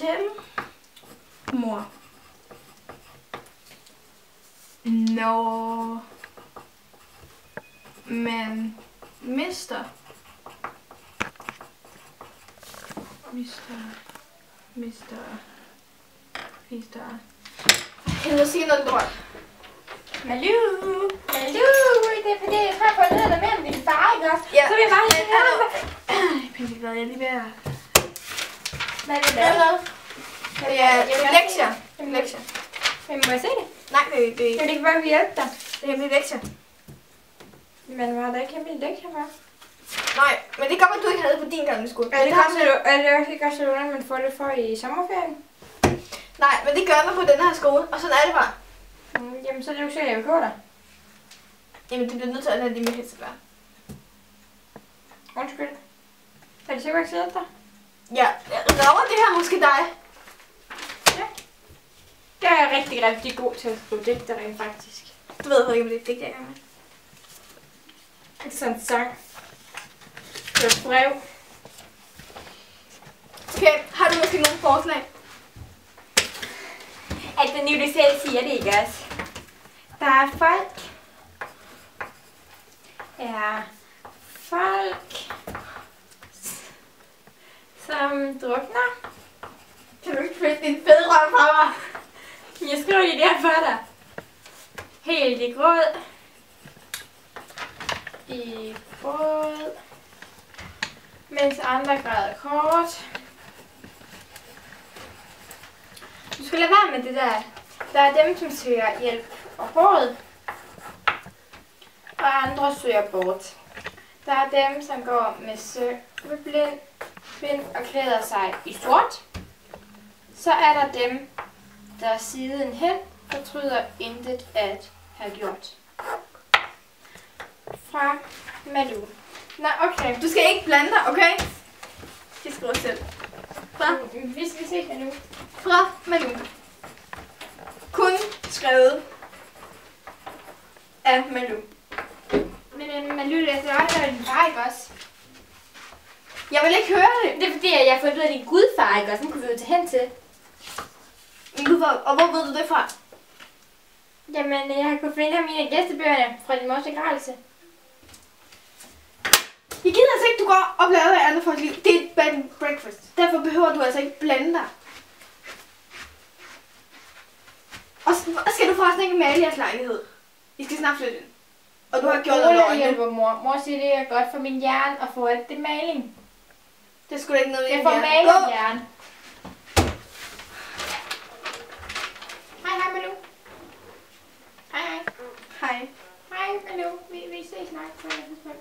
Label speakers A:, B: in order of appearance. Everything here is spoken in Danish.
A: til mor. Når man mister Helvede, sige noget lort.
B: Malu, det er fordi, jeg tror på noget der mere om din far, ikke også?
A: Ja.
B: Så vil jeg bare sige,
A: Jeg er glad, jeg er lige ved at...
B: hvad er det der?
A: Lektier.
B: Men må jeg se det?
A: Nej, det
B: Kan det ikke bare hjælpe dig?
A: er hemmelige lektier.
B: Men var der ikke hemmelige lektier for?
A: Nej, men det kommer du ikke havde på din gamle skole.
B: Er det også ikke også noget, man får det for i sommerferien?
A: Nej, men det gør man på den her skole, og sådan er det bare.
B: Jamen, så er det jo ikke sikkert, jeg vil gå der.
A: Jamen, det bliver nødt til at lade det med headset være.
B: Undskyld. Er det sikkert ikke siddet der?
A: Ja, rager det her måske dig?
B: Ja. Jeg er rigtig god til at skrive digter rent faktisk.
A: Du ved ikke, om det er digt, jeg er i gang med.
B: Ikke sådan en sang. Det er brev.
A: Okay, har du måske nogle forslag?
B: Altså, nu du selv siger det, ikke også? Der er folk, som drukner.
A: Kan du ikke flytte din fædrøv fra mig?
B: Jeg skriver lige der for dig. Helt i gråd. Mens andre græder kort. Du skal lade være med det der. Der er dem, som søger hjælp og råd. Og andre søger bort. Der er dem, som går med bind og klæder sig i sort. Så er der dem, der sidenhen fortryder intet at have gjort. Fra Malu.
A: Nå, okay. Du skal ikke blande dig, okay? Det skriver selv. Fra?
B: Vi skal se Malu.
A: Fra Malu. Kun skrevet af Malu.
B: Men Malu læser også af din far, ikke også?
A: Jeg vil ikke høre det.
B: Det er fordi, at jeg har fået ud af din gudfar, ikke også? Den kunne vi jo tage hen til.
A: Og hvor ved du det fra?
B: Jamen, jeg har kunnet finde ham i en af gæstebøgerne fra din mors begravelse.
A: Jeg gider altså ikke, du går og blader af andre folks liv. Det er et bed and breakfast. Derfor behøver du altså ikke blande dig. Og skal du forresten ikke male jeres lejlighed? I skal snart flytte ind. Og du har gjort noget
B: med hjælper mor. Mor siger, det er godt for min hjerne at få alt det maling.
A: Det er sgu da ikke noget,
B: jeg får malet hjerne. Hej Malu. Hej.
A: Hej.
B: Hej Malu. Vi ses snart på et tidspunkt.